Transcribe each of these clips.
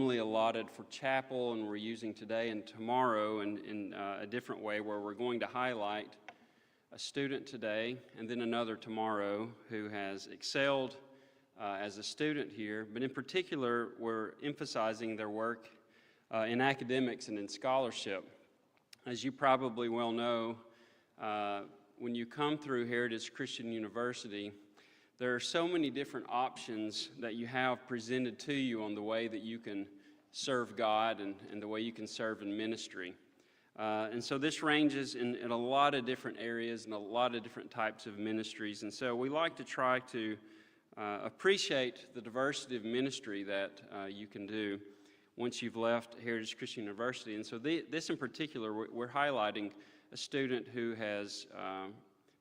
normally allotted for chapel, and we're using today and tomorrow in a different way, where we're going to highlight a student today and then another tomorrow who has excelled as a student here, but in particular, we're emphasizing their work in academics and in scholarship. As you probably well know, when you come through Heritage Christian University, there are so many different options that you have presented to you on the way that you can serve God and the way you can serve in ministry. And so this ranges in a lot of different areas and a lot of different types of ministries. And so we like to try to appreciate the diversity of ministry that you can do once you've left Heritage Christian University. And so this in particular, we're highlighting a student who has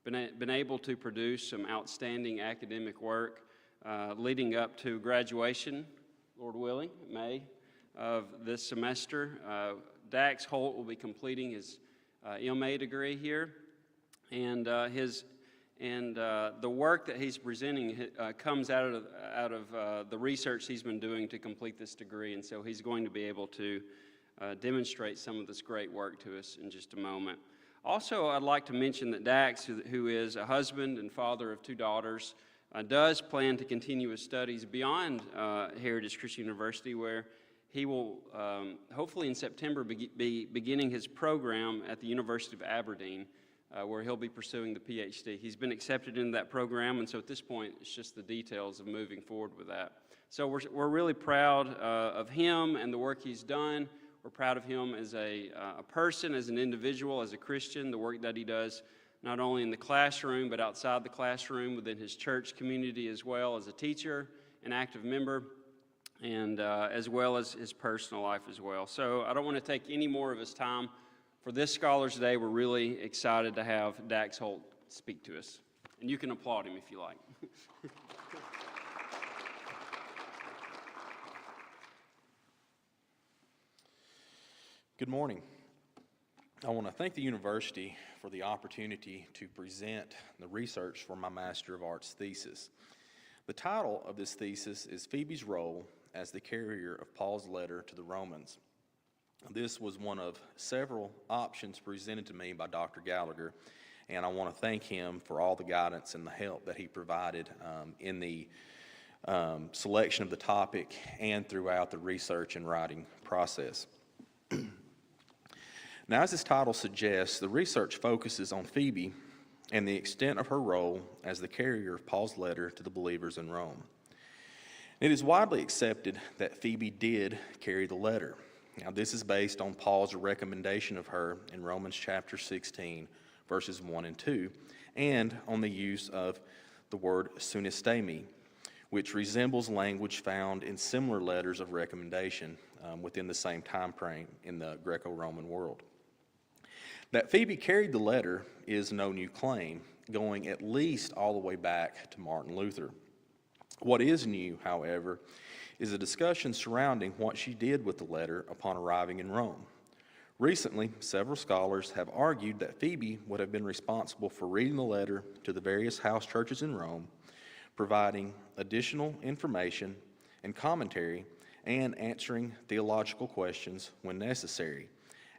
been able to produce some outstanding academic work leading up to graduation, Lord willing, May of this semester. Dax Holt will be completing his MA degree here, and the work that he's presenting comes out of the research he's been doing to complete this degree, and so he's going to be able to demonstrate some of this great work to us in just a moment. Also, I'd like to mention that Dax, who is a husband and father of 2 daughters, does plan to continue his studies beyond Heritage Christian University, where he will hopefully in September be beginning his program at the University of Aberdeen, where he'll be pursuing the PhD. He's been accepted into that program, and so at this point, it's just the details of moving forward with that. So we're really proud of him and the work he's done. We're proud of him as a person, as an individual, as a Christian, the work that he does not only in the classroom, but outside the classroom, within his church community as well, as a teacher, an active member, and as well as his personal life as well. So I don't want to take any more of his time. For this Scholars Day, we're really excited to have Dax Holt speak to us. And you can applaud him if you like. Good morning. I want to thank the university for the opportunity to present the research for my Master of Arts thesis. The title of this thesis is Phoebe's Role as the Carrier of Paul's Letter to the Romans. This was one of several options presented to me by Dr. Gallagher, and I want to thank him for all the guidance and the help that he provided in the selection of the topic and throughout the research and writing process. Now, as this title suggests, the research focuses on Phoebe and the extent of her role as the carrier of Paul's letter to the believers in Rome. It is widely accepted that Phoebe did carry the letter. Now, this is based on Paul's recommendation of her in Romans chapter 16, verses 1 and 2, and on the use of the word sunistemi, which resembles language found in similar letters of recommendation within the same time frame in the Greco-Roman world. That Phoebe carried the letter is no new claim, going at least all the way back to Martin Luther. What is new, however, is a discussion surrounding what she did with the letter upon arriving in Rome. Recently, several scholars have argued that Phoebe would have been responsible for reading the letter to the various house churches in Rome, providing additional information and commentary, and answering theological questions when necessary,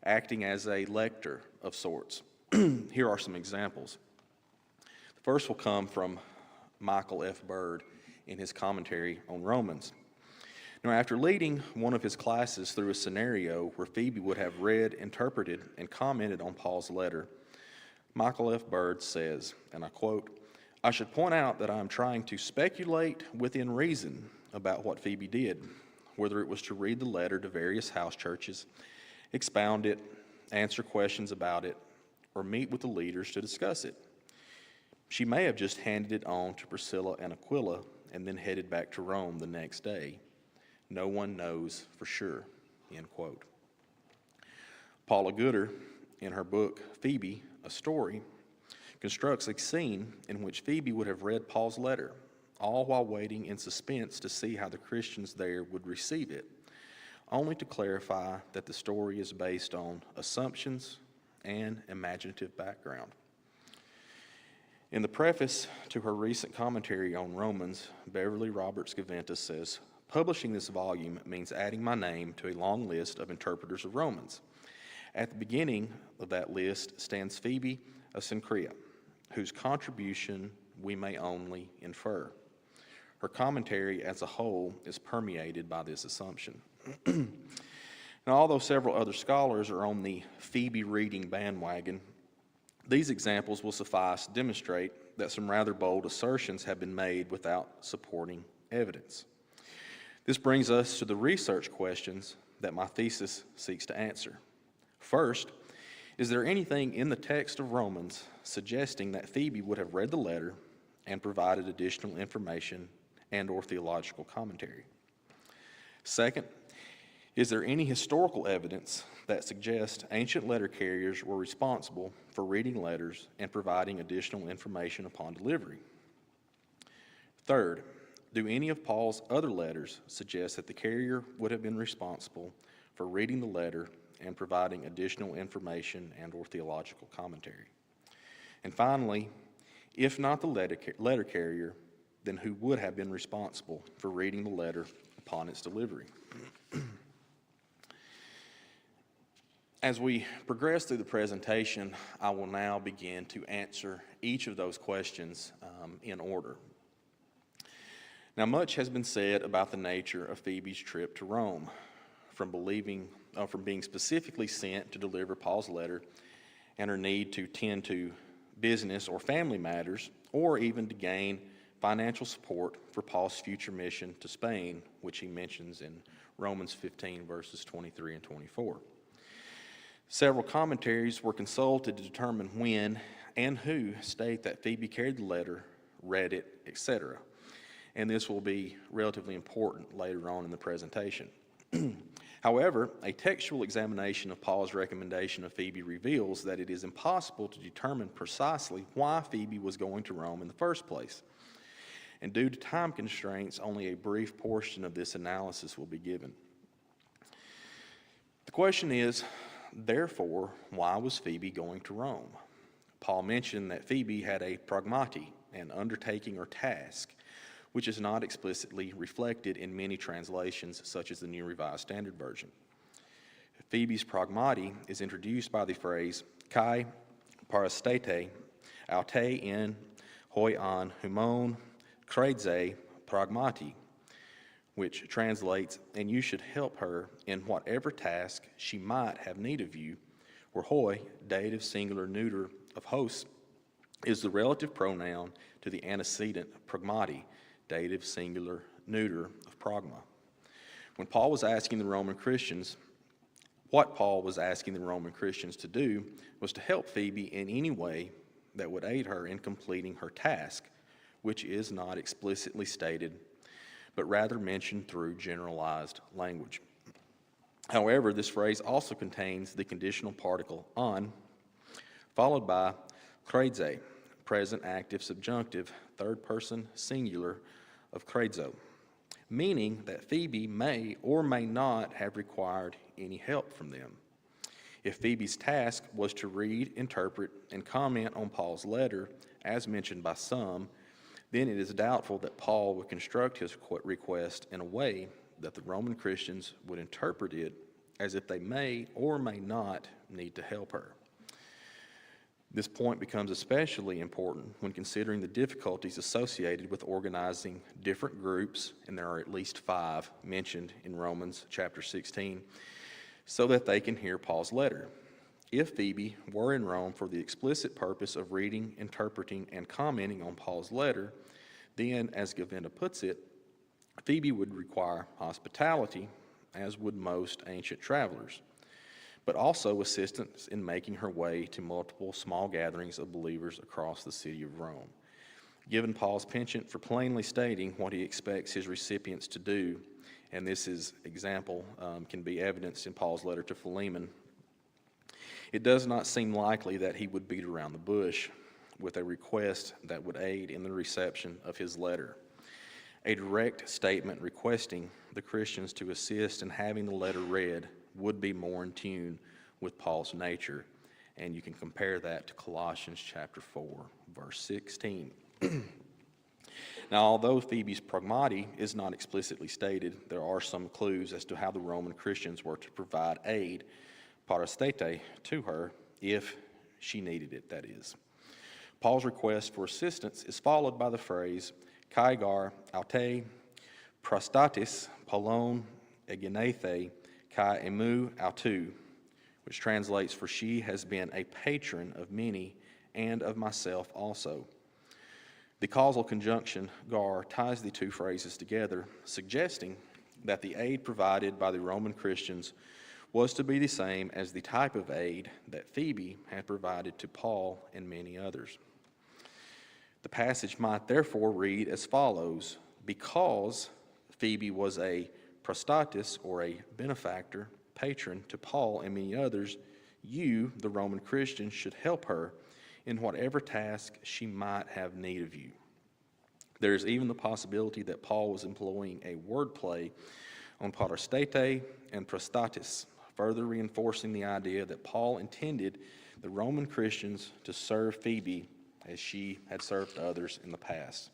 acting as a lector of sorts. Here are some examples. The first will come from Michael F. Bird in his commentary on Romans. Now, after leading one of his classes through a scenario where Phoebe would have read, interpreted, and commented on Paul's letter, Michael F. Bird says, and I quote, "I should point out that I am trying to speculate within reason about what Phoebe did, whether it was to read the letter to various house churches, expound it, answer questions about it, or meet with the leaders to discuss it. She may have just handed it on to Priscilla and Aquila and then headed back to Rome the next day. No one knows for sure," end quote. Paula Gooder, in her book, Phoebe, A Story, constructs a scene in which Phoebe would have read Paul's letter, all while waiting in suspense to see how the Christians there would receive it, only to clarify that the story is based on assumptions and imaginative background. In the preface to her recent commentary on Romans, Beverly Roberts Gaventus says, Publishing this volume means adding my name to a long list of interpreters of Romans. At the beginning of that list stands Phoebe of Cenchrea, whose contribution we may only infer. Her commentary as a whole is permeated by this assumption. Now, although several other scholars are on the Phoebe reading bandwagon, these examples will suffice to demonstrate that some rather bold assertions have been made without supporting evidence. This brings us to the research questions that my thesis seeks to answer. First, is there anything in the text of Romans suggesting that Phoebe would have read the letter and provided additional information and/or theological commentary? Second, is there any historical evidence that suggests ancient letter carriers were responsible for reading letters and providing additional information upon delivery? Third, do any of Paul's other letters suggest that the carrier would have been responsible for reading the letter and providing additional information and/or theological commentary? And finally, if not the letter carrier, then who would have been responsible for reading the letter upon its delivery? As we progress through the presentation, I will now begin to answer each of those questions in order. Now, much has been said about the nature of Phoebe's trip to Rome, from being specifically sent to deliver Paul's letter and her need to tend to business or family matters, or even to gain financial support for Paul's future mission to Spain, which he mentions in Romans 15, verses 23 and 24. Several commentaries were consulted to determine when and who state that Phoebe carried the letter, read it, etc. And this will be relatively important later on in the presentation. However, a textual examination of Paul's recommendation of Phoebe reveals that it is impossible to determine precisely why Phoebe was going to Rome in the first place. And due to time constraints, only a brief portion of this analysis will be given. The question is, therefore, why was Phoebe going to Rome? Paul mentioned that Phoebe had a pragmati, an undertaking or task, which is not explicitly reflected in many translations, such as the New Revised Standard Version. Phoebe's pragmati is introduced by the phrase kai parastete, aute in hoi an humon kredze pragmati, which translates, and you should help her in whatever task she might have need of you, where hoi, dative singular neuter of hos, is the relative pronoun to the antecedent pragmati, dative singular neuter of pragma. When Paul was asking the Roman Christians, what Paul was asking the Roman Christians to do was to help Phoebe in any way that would aid her in completing her task, which is not explicitly stated, but rather mentioned through generalized language. However, this phrase also contains the conditional particle on, followed by kredze, present active subjunctive, third person singular of kredzo, meaning that Phoebe may or may not have required any help from them. If Phoebe's task was to read, interpret, and comment on Paul's letter, as mentioned by some, then it is doubtful that Paul would construct his request in a way that the Roman Christians would interpret it as if they may or may not need to help her. This point becomes especially important when considering the difficulties associated with organizing different groups, and there are at least 5 mentioned in Romans chapter 16, so that they can hear Paul's letter. If Phoebe were in Rome for the explicit purpose of reading, interpreting, and commenting on Paul's letter, then, as Govinda puts it, Phoebe would require hospitality, as would most ancient travelers, but also assistance in making her way to multiple small gatherings of believers across the city of Rome. Given Paul's penchant for plainly stating what he expects his recipients to do, and this example can be evidenced in Paul's letter to Philemon, it does not seem likely that he would beat around the bush with a request that would aid in the reception of his letter. A direct statement requesting the Christians to assist in having the letter read would be more in tune with Paul's nature, and you can compare that to Colossians chapter 4, verse 16. Now, although Phoebe's pragmati is not explicitly stated, there are some clues as to how the Roman Christians were to provide aid, parastete, to her if she needed it, that is. Paul's request for assistance is followed by the phrase, kai gar aute prostatis polon egenethe kai emu autu, which translates, for she has been a patron of many and of myself also. The causal conjunction gar ties the two phrases together, suggesting that the aid provided by the Roman Christians was to be the same as the type of aid that Phoebe had provided to Paul and many others. The passage might therefore read as follows: because Phoebe was a prostatis, or a benefactor, patron to Paul and many others, you, the Roman Christians, should help her in whatever task she might have need of you. There is even the possibility that Paul was employing a wordplay on parastete and prostatis, further reinforcing the idea that Paul intended the Roman Christians to serve Phoebe as she had served others in the past.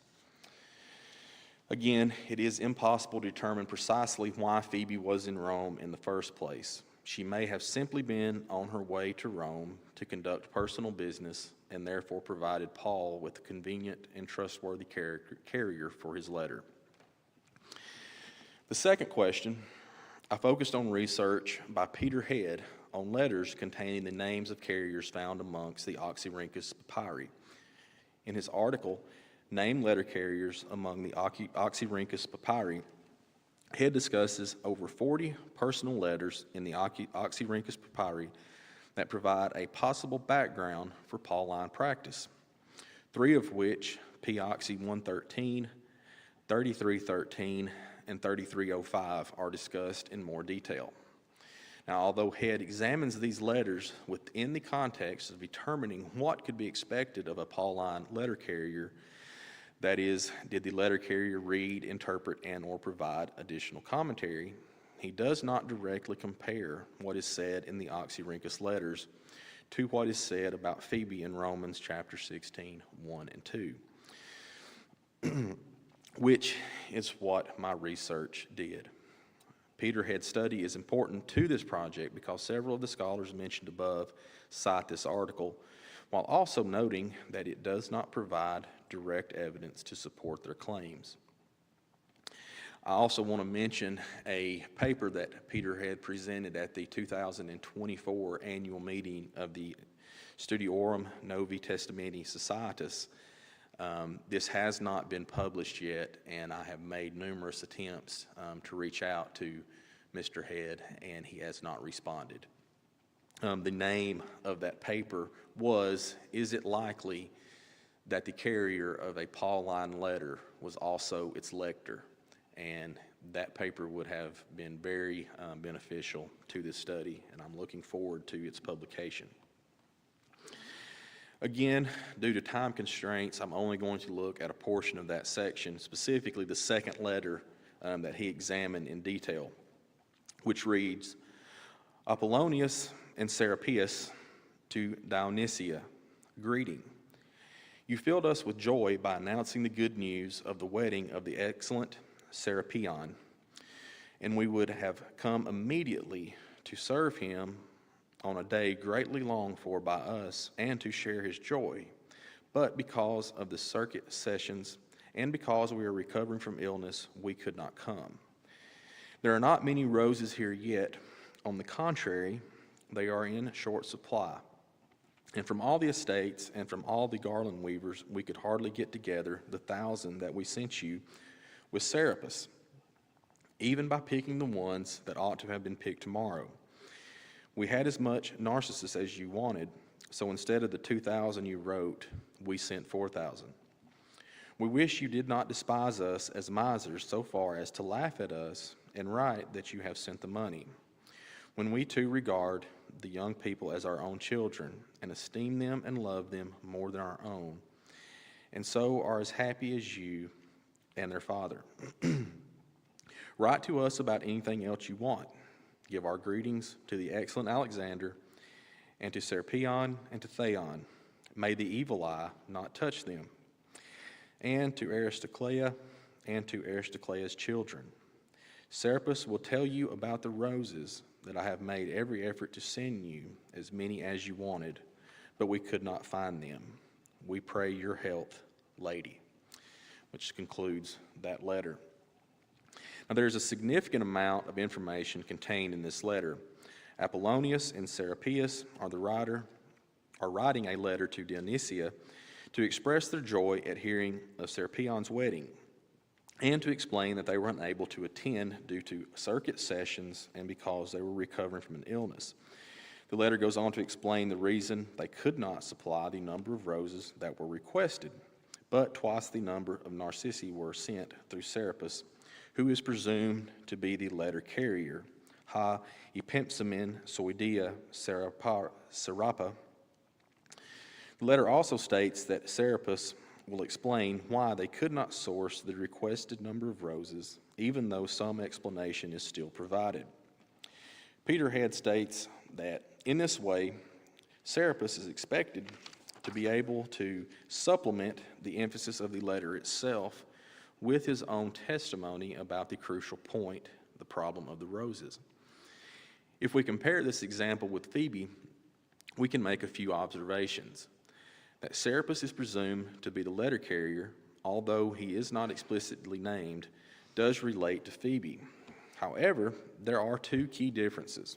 Again, it is impossible to determine precisely why Phoebe was in Rome in the first place. She may have simply been on her way to Rome to conduct personal business and therefore provided Paul with a convenient and trustworthy carrier for his letter. The second question, I focused on research by Peter Head on letters containing the names of carriers found amongst the Oxyrhynchus papyri. In his article, Name Letter Carriers Among the Oxyrhynchus Papyri, Head discusses over 40 personal letters in the Oxyrhynchus Papyri that provide a possible background for Pauline practice, 3 of which, P. Oxy 113, 3313, and 3305, are discussed in more detail. Now, although Head examines these letters within the context of determining what could be expected of a Pauline letter carrier, that is, did the letter carrier read, interpret, and or provide additional commentary, he does not directly compare what is said in the Oxyrhynchus letters to what is said about Phoebe in Romans chapter 16, 1 and 2, which is what my research did. Peter Head's study is important to this project because several of the scholars mentioned above cite this article, while also noting that it does not provide direct evidence to support their claims. I also want to mention a paper that Peter Head presented at the 2024 annual meeting of the Studiorum Novi Testamenti Societas. This has not been published yet, and I have made numerous attempts to reach out to Mr. Head, and he has not responded. The name of that paper was, "Is it likely that the carrier of a Pauline letter was also its lector?" And that paper would have been very beneficial to this study, and I'm looking forward to its publication. Again, due to time constraints, I'm only going to look at a portion of that section, specifically the second letter that he examined in detail, which reads, Apollonius and Serapius to Dionysia, greeting. You filled us with joy by announcing the good news of the wedding of the excellent Serapion, and we would have come immediately to serve him on a day greatly longed for by us and to share his joy. But because of the circuit sessions and because we are recovering from illness, we could not come. There are not many roses here yet. On the contrary, they are in short supply. And from all the estates and from all the garland weavers, we could hardly get together the 1,000 that we sent you with Serapis, even by picking the ones that ought to have been picked tomorrow. We had as much narcissus as you wanted, so instead of the 2,000 you wrote, we sent 4,000. We wish you did not despise us as misers so far as to laugh at us and write that you have sent the money, when we too regard the young people as our own children and esteem them and love them more than our own, and so are as happy as you and their father. Write to us about anything else you want. Give our greetings to the excellent Alexander and to Serapion and to Theon. May the evil eye not touch them. and to Aristoclea, and to Aristoclea's children. Serapis will tell you about the roses that I have made every effort to send you, as many as you wanted, but we could not find them. We pray your health, lady," which concludes that letter. Now, there's a significant amount of information contained in this letter. Apollonius and Serapius are writing a letter to Dionysia to express their joy at hearing of Serapion's wedding, and to explain that they were unable to attend due to circuit sessions and because they were recovering from an illness. The letter goes on to explain the reason they could not supply the number of roses that were requested, but twice the number of narcissi were sent through Serapis, who is presumed to be the letter carrier, ha epempsamin soidia serapa. The letter also states that Serapis will explain why they could not source the requested number of roses, even though some explanation is still provided. Peterhead states that in this way, Serapis is expected to be able to supplement the emphasis of the letter itself with his own testimony about the crucial point, the problem of the roses. If we compare this example with Phoebe, we can make a few observations. That Serapis is presumed to be the letter carrier, although he is not explicitly named, does relate to Phoebe. However, there are two key differences.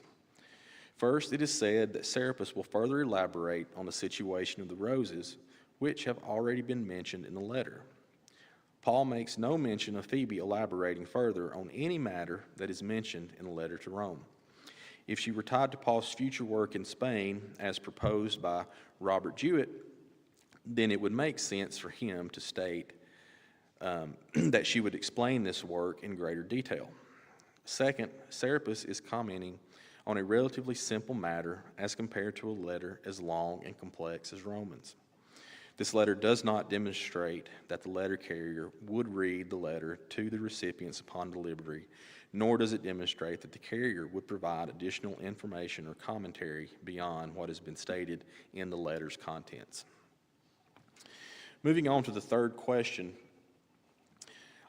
First, it is said that Serapis will further elaborate on the situation of the roses, which have already been mentioned in the letter. Paul makes no mention of Phoebe elaborating further on any matter that is mentioned in the letter to Rome. If she were tied to Paul's future work in Spain, as proposed by Robert Jewett, then it would make sense for him to state that she would explain this work in greater detail. Second, Serapis is commenting on a relatively simple matter as compared to a letter as long and complex as Romans. This letter does not demonstrate that the letter carrier would read the letter to the recipients upon delivery, nor does it demonstrate that the carrier would provide additional information or commentary beyond what has been stated in the letter's contents. Moving on to the third question,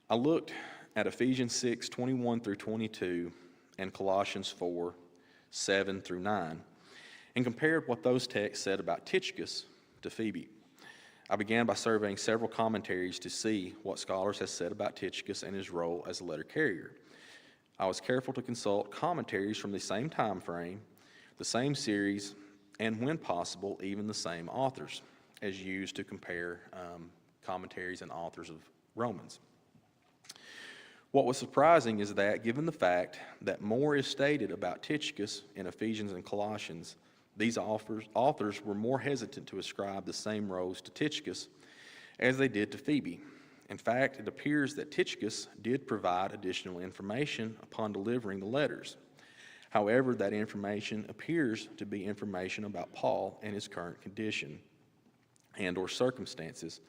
I looked at Ephesians 6, 21 through 22, and Colossians 4, 7 through 9, and compared what those texts said about Tychicus to Phoebe. I began by surveying several commentaries to see what scholars have said about Tychicus and his role as a letter carrier. I was careful to consult commentaries from the same time frame, the same series, and when possible, even the same authors, as used to compare commentaries and authors of Romans. What was surprising is that, given the fact that more is stated about Tychicus in Ephesians and Colossians, these authors were more hesitant to ascribe the same roles to Tychicus as they did to Phoebe. In fact, it appears that Tychicus did provide additional information upon delivering the letters. However, that information appears to be information about Paul and his current condition and or circumstances,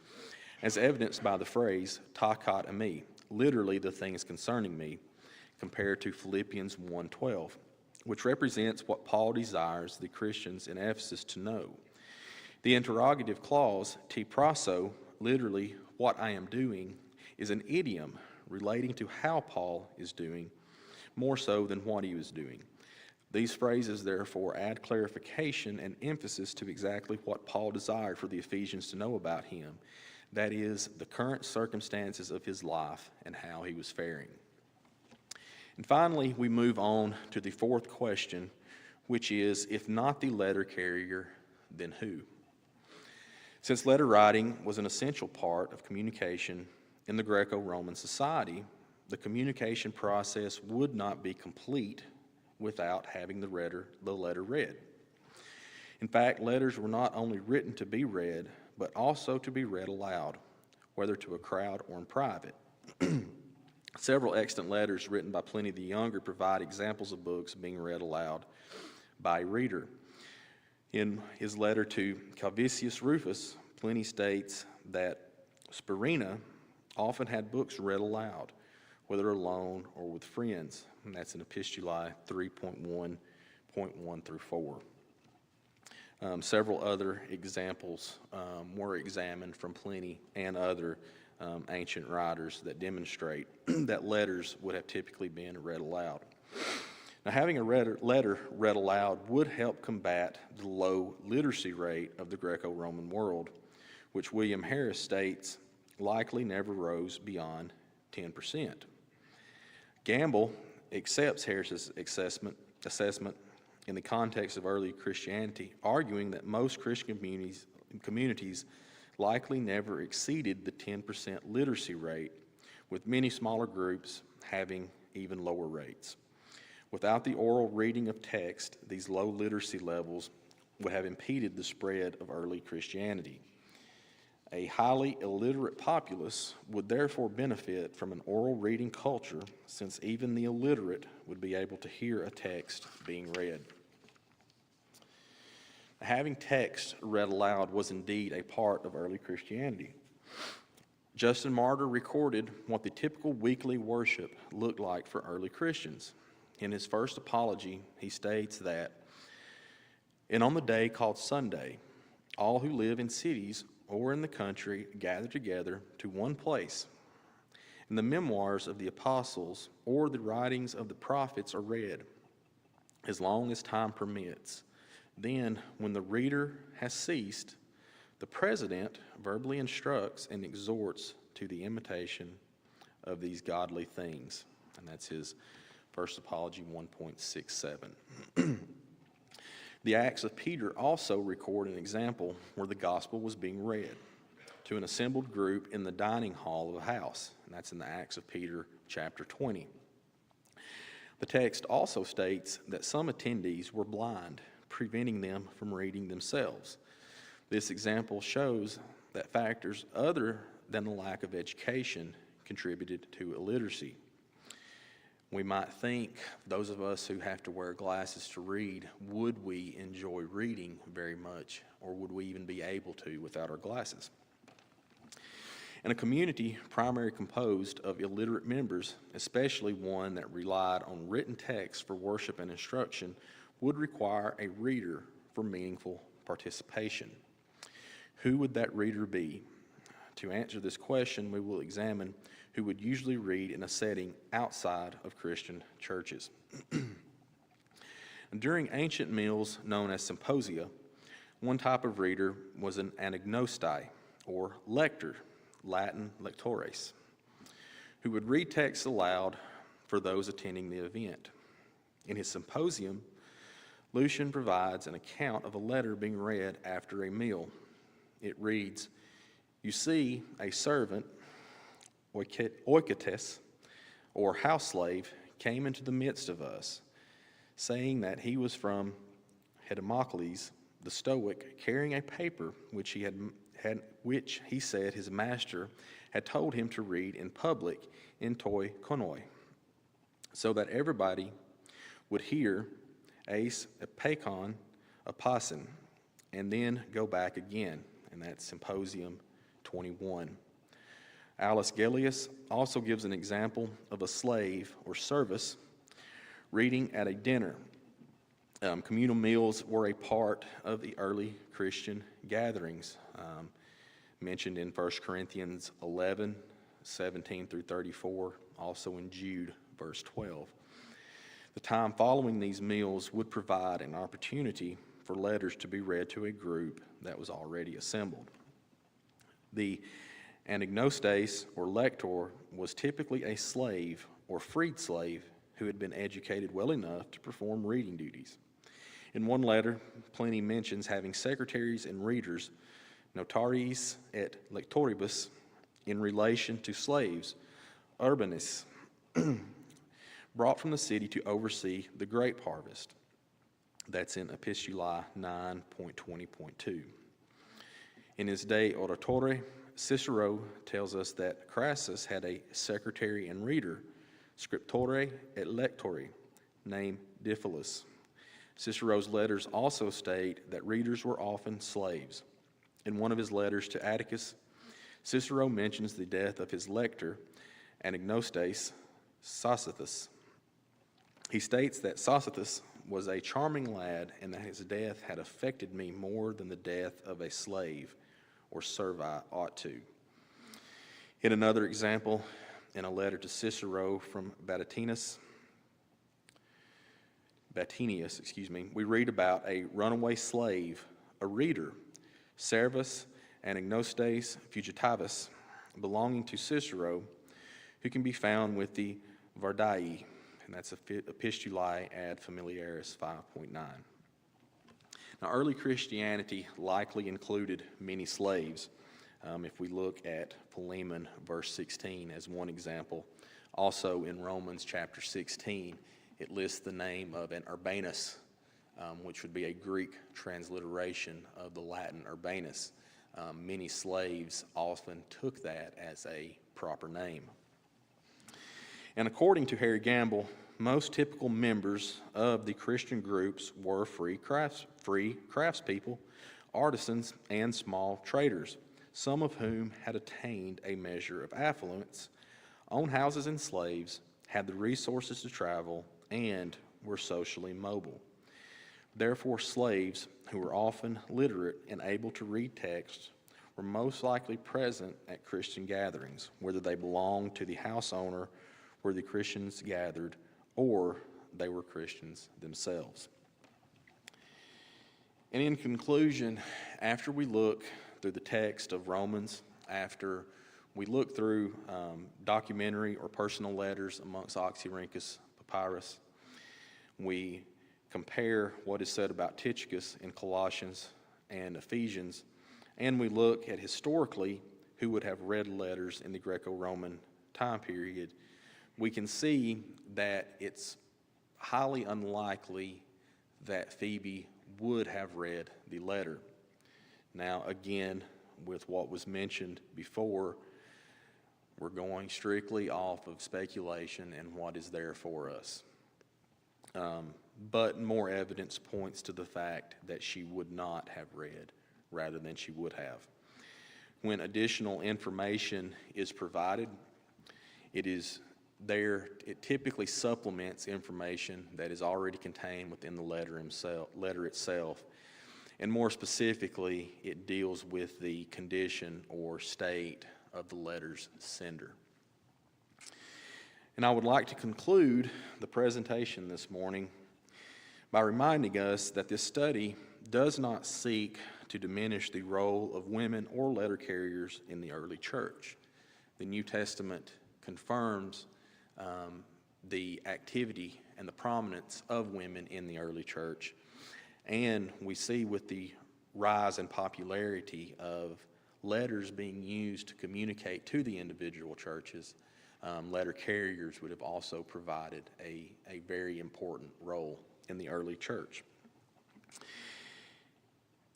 as evidenced by the phrase "ta kat emi," literally the things concerning me, compared to Philippians 1:12, which represents what Paul desires the Christians in Ephesus to know. The interrogative clause "ti praso," literally "what I am doing," is an idiom relating to how Paul is doing, more so than what he was doing. These phrases, therefore, add clarification and emphasis to exactly what Paul desired for the Ephesians to know about him, that is, the current circumstances of his life and how he was faring. And finally, we move on to the fourth question, which is, if not the letter carrier, then who? Since letter writing was an essential part of communication in the Greco-Roman society, the communication process would not be complete without having the letter read. In fact, letters were not only written to be read, but also to be read aloud, whether to a crowd or in private. Several extant letters written by Pliny the Younger provide examples of books being read aloud by a reader. In his letter to Calvisius Rufus, Pliny states that Spurina often had books read aloud, whether alone or with friends, and that's in Epistulae 3.1.1 through 4. Several other examples were examined from Pliny and other ancient writers that demonstrate that letters would have typically been read aloud. Now, having a letter read aloud would help combat the low literacy rate of the Greco-Roman world, which William Harris states likely never rose beyond 10%. Gamble accepts Harris's assessment in the context of early Christianity, arguing that most Christian communities likely never exceeded the 10% literacy rate, with many smaller groups having even lower rates. Without the oral reading of text, these low literacy levels would have impeded the spread of early Christianity. A highly illiterate populace would therefore benefit from an oral reading culture, since even the illiterate would be able to hear a text being read. Having text read aloud was indeed a part of early Christianity. Justin Martyr recorded what the typical weekly worship looked like for early Christians. In his first apology, he states that, "And on the day called Sunday, all who live in cities or in the country gather together to one place, and the memoirs of the apostles or the writings of the prophets are read, as long as time permits. Then, when the reader has ceased, the president verbally instructs and exhorts to the imitation of these godly things." And that's his First Apology 1.67. The Acts of Peter also record an example where the gospel was being read to an assembled group in the dining hall of a house, and that's in the Acts of Peter chapter 20. The text also states that some attendees were blind, preventing them from reading themselves. This example shows that factors other than the lack of education contributed to illiteracy. We might think, those of us who have to wear glasses to read, would we enjoy reading very much, or would we even be able to without our glasses? In a community primarily composed of illiterate members, especially one that relied on written text for worship and instruction, would require a reader for meaningful participation. Who would that reader be? To answer this question, we will examine who would usually read in a setting outside of Christian churches. During ancient meals known as symposia, one type of reader was an anagnostai, or lector, Latin lectores, who would read text aloud for those attending the event. In his symposium, Lucian provides an account of a letter being read after a meal. It reads, "You see, a servant, oikotes, or house slave, came into the midst of us, saying that he was from Hedemocles, the Stoic, carrying a paper which he said his master had told him to read in public in toi konoi, so that everybody would hear eis epikon apasin, and then go back again." And that's Symposium 21. Alice Gellius also gives an example of a slave or service reading at a dinner. Communal meals were a part of the early Christian gatherings, mentioned in 1 Corinthians 11, 17 through 34, also in Jude, verse 12. The time following these meals would provide an opportunity for letters to be read to a group that was already assembled. The anagnostes, or lector, was typically a slave or freed slave who had been educated well enough to perform reading duties. In one letter, Pliny mentions having secretaries and readers, notaries et lectoribus, in relation to slaves, urbanis, brought from the city to oversee the grape harvest. That's in Epistulae 9.20.2. In his De Oratore, Cicero tells us that Crassus had a secretary and reader, scriptore et lectori, named Diphilus. Cicero's letters also state that readers were often slaves. In one of his letters to Atticus, Cicero mentions the death of his lector, Anagnostes Sositheus. He states that Sositheus was a charming lad and that his death had affected me more than the death of a slave or servi ought to. In another example, in a letter to Cicero from Batinius, we read about a runaway slave, a reader, Servus Anagnostes Fugitivus, belonging to Cicero, who can be found with the Vardii, and that's Epistulae ad Familiaris 5.9. Now, early Christianity likely included many slaves. If we look at Philemon verse 16 as one example, also in Romans chapter 16, it lists the name of an Urbanus, which would be a Greek transliteration of the Latin Urbanus. Many slaves often took that as a proper name. And according to Harry Gamble, most typical members of the Christian groups were free craftspeople, artisans, and small traders, some of whom had attained a measure of affluence, owned houses and slaves, had the resources to travel, and were socially mobile. Therefore, slaves, who were often literate and able to read text, were most likely present at Christian gatherings, whether they belonged to the house owner where the Christians gathered, or they were Christians themselves. And in conclusion, after we look through the text of Romans, after we look through documentary or personal letters amongst Oxyrhynchus Papyrus, we compare what is said about Tychicus in Colossians and Ephesians, and we look at historically who would have read letters in the Greco-Roman time period, we can see that it's highly unlikely that Phoebe would have read the letter. Now, again, with what was mentioned before, we're going strictly off of speculation and what is there for us. But more evidence points to the fact that she would not have read rather than she would have. When additional information is provided, it typically supplements information that is already contained within the letter itself. And more specifically, it deals with the condition or state of the letter's sender. And I would like to conclude the presentation this morning by reminding us that this study does not seek to diminish the role of women or letter carriers in the early church. The New Testament confirms the activity and the prominence of women in the early church. And we see with the rise in popularity of letters being used to communicate to the individual churches, letter carriers would have also provided a very important role in the early church.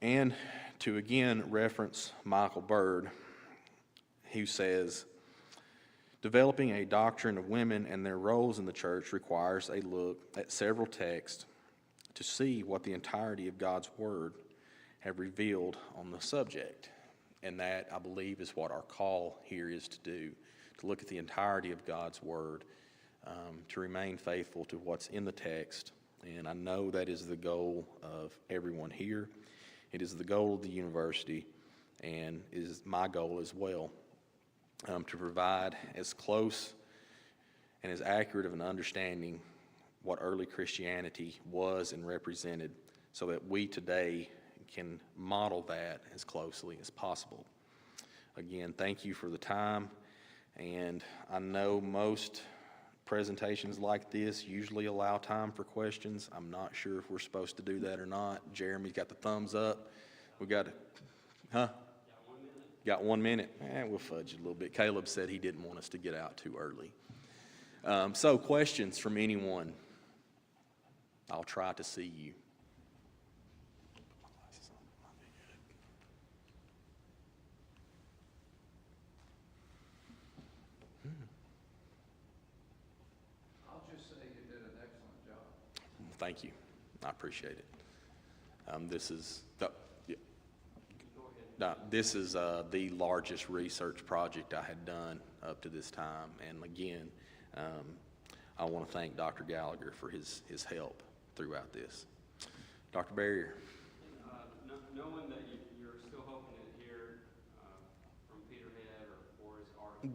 And to again reference Michael Bird, who says, developing a doctrine of women and their roles in the church requires a look at several texts to see what the entirety of God's Word have revealed on the subject. And that, I believe, is what our call here is to do, to look at the entirety of God's Word, to remain faithful to what's in the text. And I know that is the goal of everyone here. It is the goal of the university, and is my goal as well, to provide as close and as accurate of an understanding what early Christianity was and represented, so that we today can model that as closely as possible. Again, thank you for the time, and I know most presentations like this usually allow time for questions. I'm not sure if we're supposed to do that or not. Jeremy's got the thumbs up. We got Got 1 minute? We'll fudge it a little bit. Caleb said he didn't want us to get out too early. So questions from anyone? I'll try to see you. I'll just say you did an excellent job. Thank you. I appreciate it. This is the largest research project I had done up to this time. And again, I want to thank Dr. Gallagher for his help throughout this. Dr. Barrier. Knowing that you're still hoping to hear from Peterhead or his article.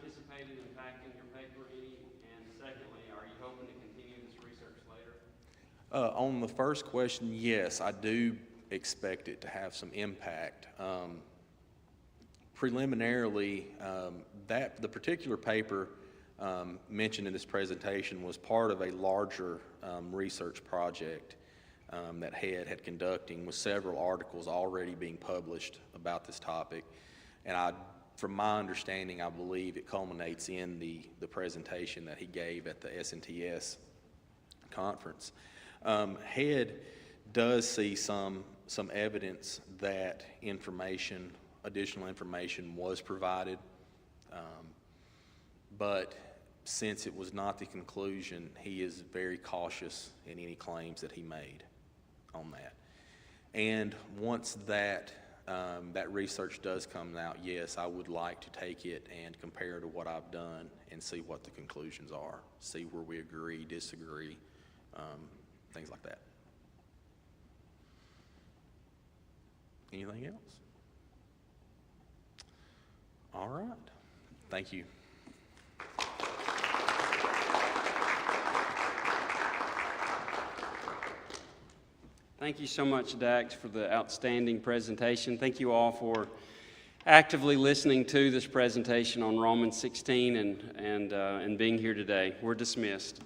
anticipated impacting your paper any? And secondly, are you hoping to continue this research later? On the first question, yes, I do expect it to have some impact. Preliminarily, the particular paper mentioned in this presentation was part of a larger research project that HEAD had conducting, with several articles already being published about this topic. And from my understanding, I believe it culminates in the presentation that he gave at the SNTS conference. HEAD does see some evidence that additional information was provided, but since it was not the conclusion, he is very cautious in any claims that he made on that. And once that research does come out, yes, I would like to take it and compare to what I've done and see what the conclusions are, see where we agree, disagree, things like that. Anything else? All right. Thank you. Thank you so much, Dax, for the outstanding presentation. Thank you all for actively listening to this presentation on Romans 16 and being here today. We're dismissed.